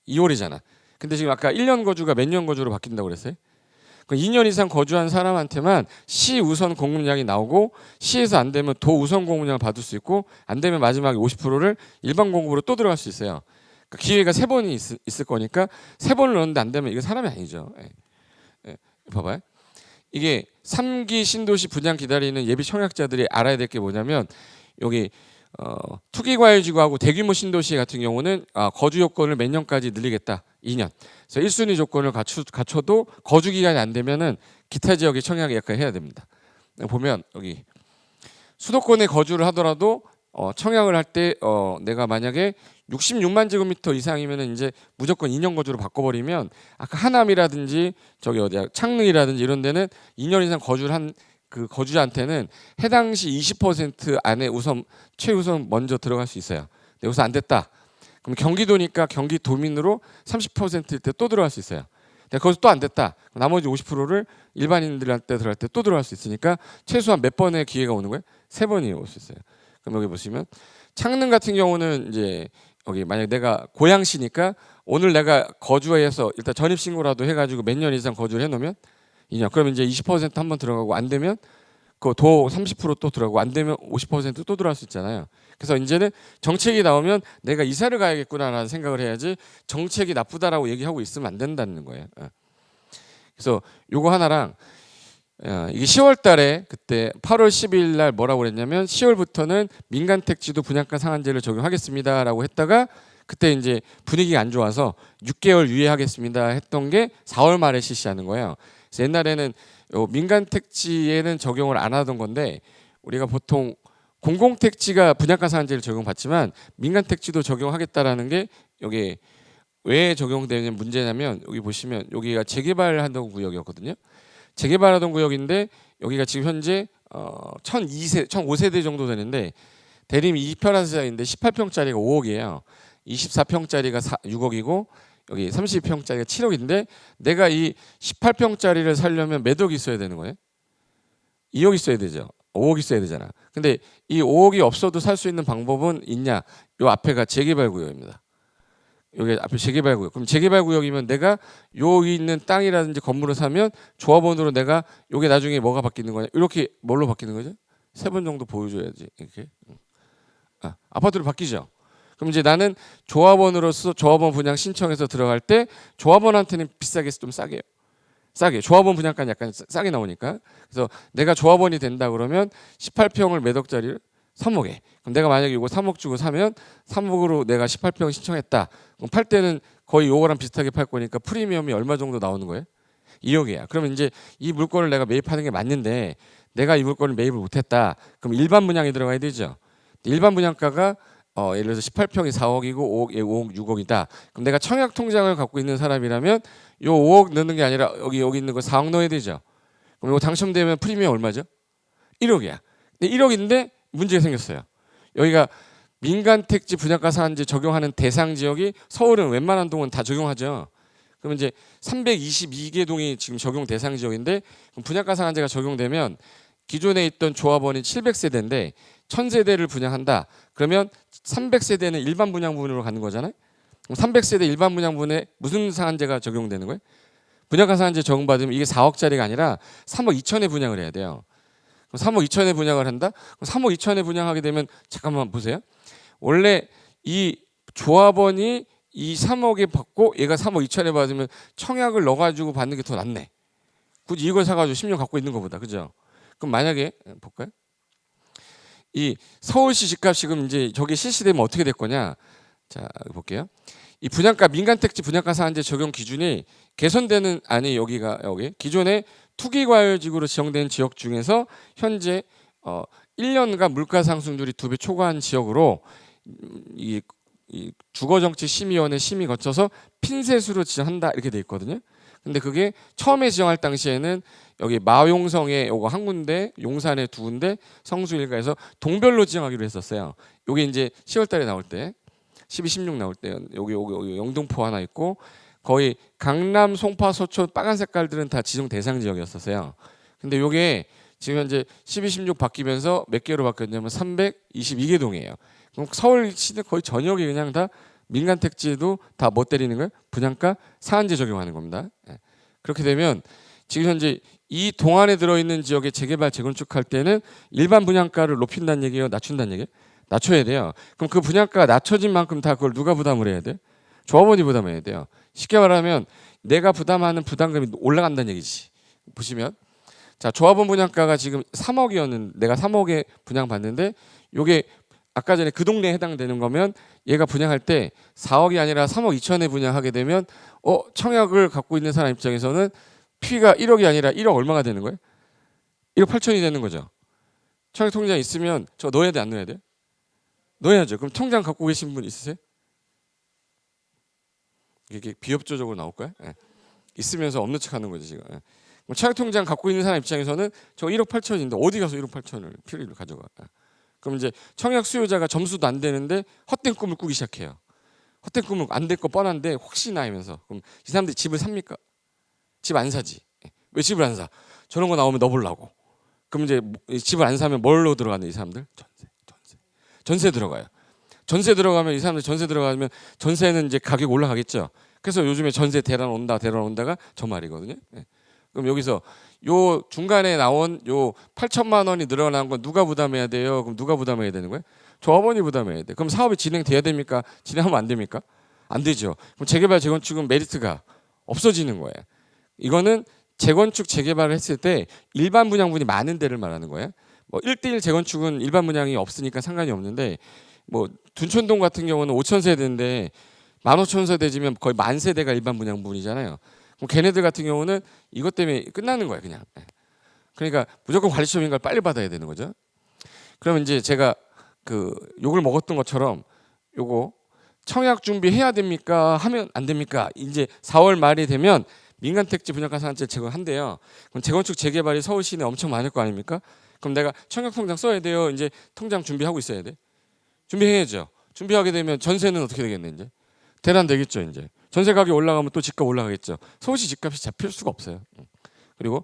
B: 2월이잖아. 근데 지금 아까 1년 거주가 몇 년 거주로 바뀐다고 그랬어요? 2년 이상 거주한 사람한테만 시 우선 공급량이 나오고 시에서 안 되면 도 우선 공급량을 받을 수 있고 안 되면 마지막에 50%를 일반 공급으로 또 들어갈 수 있어요. 그러니까 기회가 3번이 있을 거니까 3번을 넣었는데 안 되면 이거 사람이 아니죠. 예. 봐봐요. 이게 3기 신도시 분양 기다리는 예비 청약자들이 알아야 될 게 뭐냐면 여기 투기과열지구하고 대규모 신도시 같은 경우는 거주 요건을 몇 년까지 늘리겠다. 2년. 그래서 1순위 조건을 갖춰도 거주 기간이 안 되면은 기타 지역에 청약 예약해야 됩니다. 보면 여기 수도권에 거주를 하더라도 청약을 할 때 내가 만약에 66만 제곱미터 이상이면은 이제 무조건 2년 거주로 바꿔버리면 아까 하남이라든지 저기 어디야 창릉이라든지 이런 데는 2년 이상 거주를 한 그 거주자한테는 해당 시 20% 안에 우선 최우선 먼저 들어갈 수 있어요. 근데 여기서 안 됐다. 그럼 경기도니까 경기도민으로 30%일 때 또 들어갈 수 있어요. 근데 거기서 또 안 됐다. 나머지 50%를 일반인들한테 들어갈 때 또 들어갈 수 있으니까 최소한 몇 번의 기회가 오는 거예요? 3번이 올 수 있어요. 그럼 여기 보시면 창릉 같은 경우는 이제 여기 만약 내가 고양시니까 오늘 내가 거주해서 일단 전입신고라도 해가지고 몇 년 이상 거주를 해놓으면 2년. 그러면 이제 20% 한번 들어가고 안 되면 그 도 30% 또 들어가고 안 되면 50%또 들어갈 수 있잖아요. 그래서 이제는 정책이 나오면 내가 이사를 가야겠구나라는 생각을 해야지 정책이 나쁘다라고 얘기하고 있으면 안 된다는 거예요. 그래서 요거 하나랑 이게 10월 달에 그때 8월 10일 날 뭐라고 그랬냐면 10월부터는 민간 택지도 분양가 상한제를 적용하겠습니다라고 했다가 그때 이제 분위기가 안 좋아서 6개월 유예하겠습니다 했던 게 4월 말에 실시하는 거예요. 그래서 옛날에는 민간 택지에는 적용을 안 하던 건데 우리가 보통 공공 택지가 분양가 상한제를 적용받지만 민간 택지도 적용하겠다라는 게 여기 왜 적용되는 문제냐면 여기 보시면 여기가 재개발하던 구역이었거든요. 재개발하던 구역인데 여기가 지금 현재 1005세대 정도 되는데 대림 2편한세대인데 18평짜리가 5억이에요. 24평짜리가 6억이고 여기 30평짜리가 7억인데 내가 이 18평짜리를 살려면 몇 억 있어야 되는 거예요? 2억 있어야 되죠. 5억 있어야 되잖아. 근데 이 5억이 없어도 살 수 있는 방법은 있냐? 요 앞에가 재개발 구역입니다. 여기 앞에 재개발 구역. 그럼 재개발 구역이면 내가 여기 있는 땅이라든지 건물을 사면 조합원으로 내가 요게 나중에 뭐가 바뀌는 거냐? 이렇게 뭘로 바뀌는 거죠? 3번 정도 보여줘야지. 이렇게. 아파트로 바뀌죠. 그럼 이제 나는 조합원으로서 조합원 분양 신청해서 들어갈 때 조합원한테는 비싸게 좀 싸게 조합원 분양가는 약간 싸게 나오니까 그래서 내가 조합원이 된다 그러면 18평을 몇 억짜리를 3억에 그럼 내가 만약에 이거 3억 주고 사면 3억으로 내가 18평 신청했다 그럼 팔 때는 거의 요거랑 비슷하게 팔 거니까 프리미엄이 얼마 정도 나오는 거예요? 2억이야. 그러면 이제 이 물건을 내가 매입하는 게 맞는데 내가 이 물건을 매입을 못했다 그럼 일반 분양이 들어가야 되죠. 일반 분양가가 예를 들어서 18평이 4억이고 5억 6억이다. 그럼 내가 청약 통장을 갖고 있는 사람이라면 요 5억 넣는 게 아니라 여기 있는 거 4억 넣어야 되죠. 그럼 이거 당첨되면 프리미엄 얼마죠? 1억이야. 근데 1억인데 문제가 생겼어요. 여기가 민간 택지 분양가 상한제 적용하는 대상 지역이 서울은 웬만한 동은 다 적용하죠. 그러면 이제 322개 동이 지금 적용 대상 지역인데 그럼 분양가 상한제가 적용되면 기존에 있던 조합원이 700세대인데 1000세대를 분양한다. 그러면 300세대는 일반 분양분으로 가는 거잖아요. 그럼 300세대 일반 분양분에 무슨 상한제가 적용되는 거예요? 분양가 상한제 적용받으면 이게 4억짜리가 아니라 3억 2천에 분양을 해야 돼요. 그럼 3억 2천에 분양을 한다? 그럼 3억 2천에 분양하게 되면 잠깐만 보세요. 원래 이 조합원이 이 3억에 받고 얘가 3억 2천에 받으면 청약을 넣어가지고 받는 게 더 낫네. 굳이 이걸 사가지고 10년 갖고 있는 것보다, 그죠? 그럼 만약에 볼까요? 이 서울시 집값이 지금 이제 저게 실시되면 어떻게 될 거냐? 자, 볼게요. 이 분양가 민간택지 분양가 상한제 적용 기준이 개선되는 아니 여기가 여기 기존의 투기과열지구로 지정된 지역 중에서 현재 1년간 물가 상승률이 2배 초과한 지역으로 이 주거정책심의위원회 심의 거쳐서 핀셋으로 지정한다 이렇게 돼 있거든요. 근데 그게 처음에 지정할 당시에는 여기 마용성에 요거 한 군데, 용산에 2군데, 성수 일가에서 동별로 지정하기로 했었어요. 요게 이제 10월 달에 나올 때 12, 16 나올 때 여기 영등포 하나 있고 거의 강남, 송파, 서초 빨간 색깔들은 다 지정 대상 지역이었었어요. 근데 요게 지금 현재 12, 16 바뀌면서 몇 개로 바뀌었냐면 322개 동이에요. 그럼 서울시는 거의 전역이 그냥 다 민간 택지도 다 못 때리는 거예요. 분양가 상한제 적용하는 겁니다. 그렇게 되면 지금 현재 이 동안에 들어있는 지역의 재개발 재건축할 때는 일반 분양가를 높인다는 얘기예요, 낮춘다는 얘기예요? 낮춰야 돼요. 그럼 그 분양가가 낮춰진 만큼 다 그걸 누가 부담을 해야 돼? 조합원이 부담해야 돼요. 쉽게 말하면 내가 부담하는 부담금이 올라간다는 얘기지. 보시면 자, 조합원 분양가가 지금 3억이었는데 내가 3억에 분양받는데 요게 아까 전에 그 동네에 해당되는 거면 얘가 분양할 때 4억이 아니라 3억 2천에 분양하게 되면 청약을 갖고 있는 사람 입장에서는 피가 1억이 아니라 1억 얼마가 되는 거예요? 1억 8천이 되는 거죠. 청약 통장 있으면 저 넣어야 돼, 안 넣어야 돼? 넣어야죠. 그럼 통장 갖고 계신 분 있으세요? 이게 비협조적으로 나올 거야? 예. 있으면서 없는 척 하는 거죠 지금. 예. 청약 통장 갖고 있는 사람 입장에서는 저 1억 8천인데 어디 가서 1억 8천을 필요를 가져가? 예. 그럼 이제 청약 수요자가 점수도 안 되는데 헛된 꿈을 꾸기 시작해요. 헛된 꿈을 안 될 거 뻔한데 혹시나 하면서 그럼 이 사람들이 집을 삽니까? 집 안 사지. 예. 왜 집을 안 사? 저런 거 나오면 넣어보려고. 그럼 이제 집을 안 사면 뭘로 들어가는 이 사람들? 전세 들어가요. 전세 들어가면 이 사람들 전세 들어가면 전세는 이제 가격 올라가겠죠. 그래서 요즘에 전세 대란 온다가 저 말이거든요. 예. 그럼 여기서 요 중간에 나온 요 8천만 원이 늘어난 건 누가 부담해야 돼요? 그럼 누가 부담해야 되는 거예요? 조합원이 부담해야 돼. 그럼 사업이 진행돼야 됩니까? 진행하면 안 됩니까? 안 되죠. 그럼 재개발 재건축은 메리트가 없어지는 거예요. 이거는 재건축 재개발을 했을 때 일반 분양분이 많은 데를 말하는 거예요. 뭐 1대1 재건축은 일반 분양이 없으니까 상관이 없는데 뭐 둔촌동 같은 경우는 5,000세대인데 15,000세대지면 거의 10,000세대가 일반 분양분이잖아요. 그럼 걔네들 같은 경우는 이것 때문에 끝나는 거예요, 그냥. 그러니까 무조건 관리처분인 걸 빨리 받아야 되는 거죠. 그러면 이제 제가 그 욕을 먹었던 것처럼 요거 청약 준비해야 됩니까? 하면 안 됩니까? 이제 4월 말이 되면 민간택지 분양가 상한제 제거한대요. 그럼 재건축 재개발이 서울 시내에 엄청 많을 거 아닙니까? 그럼 내가 청약 통장 써야 돼요. 이제 통장 준비하고 있어야 돼. 준비해야죠. 준비하게 되면 전세는 어떻게 되겠네 이제? 대란 되겠죠 이제. 전세 가격이 올라가면 또 집값 올라가겠죠. 서울시 집값이 잡힐 수가 없어요. 그리고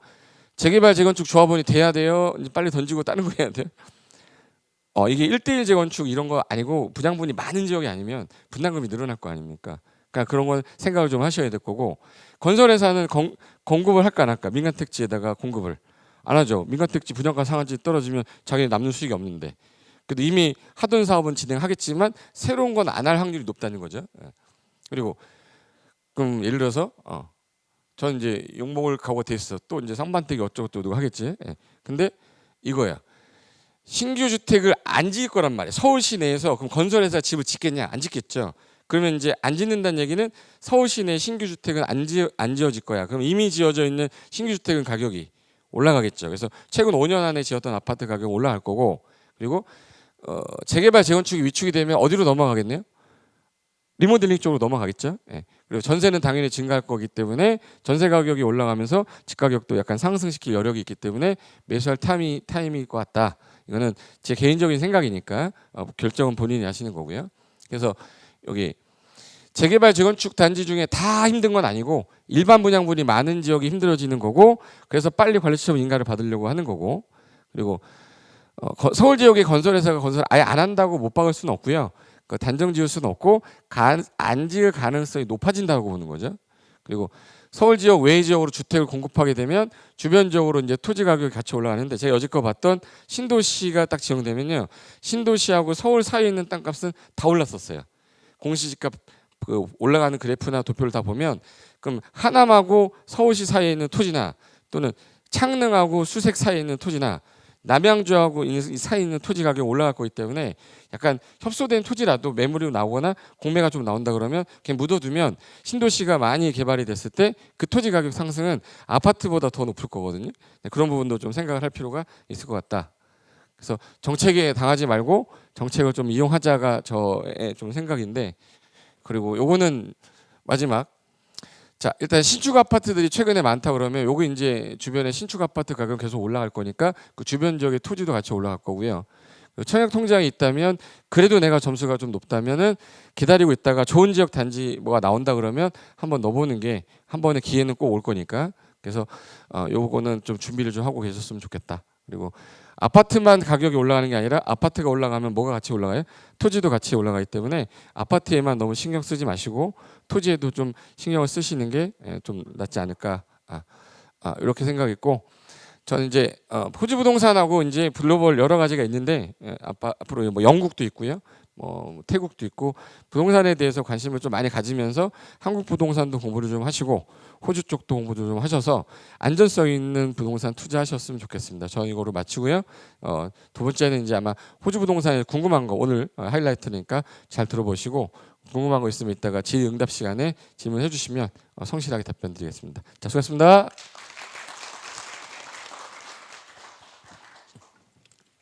B: 재개발 재건축 조합원이 돼야 돼요. 이제 빨리 던지고 다른 거 해야 돼요. 이게 1대1 재건축 이런 거 아니고 분양분이 많은 지역이 아니면 분담금이 늘어날 거 아닙니까? 그러니까 그런 건 생각을 좀 하셔야 될 거고 건설회사는 공급을 할까 안 할까? 민간택지에다가 공급을 안 하죠. 민간택지 분양가 상한제 떨어지면 자기는 남는 수익이 없는데 그래도 이미 하던 사업은 진행하겠지만 새로운 건 안 할 확률이 높다는 거죠. 그리고 그럼 예를 들어서 전 이제 용목을 가고 돼 있어. 또 이제 상반되기 어쩌고 또 누가 하겠지. 근데 이거야. 신규 주택을 안 지을 거란 말이야. 서울 시내에서 그럼 건설회사 집을 짓겠냐? 안 짓겠죠. 그러면 이제 안 짓는다는 얘기는 서울 시내 신규 주택은 안 지어질 거야. 그럼 이미 지어져 있는 신규 주택은 가격이 올라가겠죠. 그래서 최근 5년 안에 지었던 아파트 가격 올라갈 거고 그리고 재개발 재건축이 위축이 되면 어디로 넘어가겠네요? 리모델링 쪽으로 넘어가겠죠. 예. 그리고 전세는 당연히 증가할 거기 때문에 전세 가격이 올라가면서 집 가격도 약간 상승시킬 여력이 있기 때문에 매수할 타임일 것 같다. 이거는 제 개인적인 생각이니까 결정은 본인이 하시는 거고요. 그래서 여기 재개발 재건축 단지 중에 다 힘든 건 아니고 일반 분양분이 많은 지역이 힘들어지는 거고 그래서 빨리 관리처분 인가를 받으려고 하는 거고 그리고 서울 지역의 건설회사가 건설 아예 안 한다고 못 박을 수는 없고요. 단정 지을 수는 없고 안 지을 가능성이 높아진다고 보는 거죠. 그리고 서울 지역 외의 지역으로 주택을 공급하게 되면 주변 지역으로 이제 토지 가격이 같이 올라가는데 제가 여지껏 봤던 신도시가 딱 지정되면요. 신도시하고 서울 사이에 있는 땅값은 다 올랐었어요. 공시지가 그 올라가는 그래프나 도표를 다 보면 그럼 하남하고 서울시 사이에 있는 토지나 또는 창릉하고 수색 사이에 있는 토지나 남양주하고 이 사이에 있는 토지 가격이 올라갈 거기 때문에 약간 협소된 토지라도 매물이 나오거나 공매가 좀 나온다 그러면 그냥 묻어두면 신도시가 많이 개발이 됐을 때 그 토지 가격 상승은 아파트보다 더 높을 거거든요. 그런 부분도 좀 생각을 할 필요가 있을 것 같다. 그래서 정책에 당하지 말고 정책을 좀 이용하자가 저의 좀 생각인데, 그리고 요거는 마지막. 자, 일단 신축 아파트들이 최근에 많다 그러면 요거 이제 주변에 신축 아파트 가격 계속 올라갈 거니까 그 주변 지역의 토지도 같이 올라갈 거고요. 청약 통장이 있다면 그래도 내가 점수가 좀 높다면은 기다리고 있다가 좋은 지역 단지 뭐가 나온다 그러면 한번 넣어보는 게 한 번의 기회는 꼭 올 거니까. 그래서 요거는 좀 준비를 좀 하고 계셨으면 좋겠다. 그리고 아파트만 가격이 올라가는 게 아니라 아파트가 올라가면 뭐가 같이 올라가요? 토지도 같이 올라가기 때문에 아파트에만 너무 신경 쓰지 마시고 토지에도 좀 신경을 쓰시는 게 좀 낫지 않을까. 이렇게 생각했고, 저는 이제 호주 부동산하고 이제 글로벌 여러 가지가 있는데 앞으로 뭐 영국도 있고요, 뭐 태국도 있고 부동산에 대해서 관심을 좀 많이 가지면서 한국 부동산도 공부를 좀 하시고 호주 쪽도 공부를 좀 하셔서 안전성 있는 부동산 투자하셨으면 좋겠습니다. 저는 이거로 마치고요. 두 번째는 이제 아마 호주 부동산에 궁금한 거 오늘 하이라이트니까 잘 들어보시고 궁금한 거 있으면 이따가 질의응답 시간에 질문해 주시면 성실하게 답변 드리겠습니다. 자, 수고하셨습니다.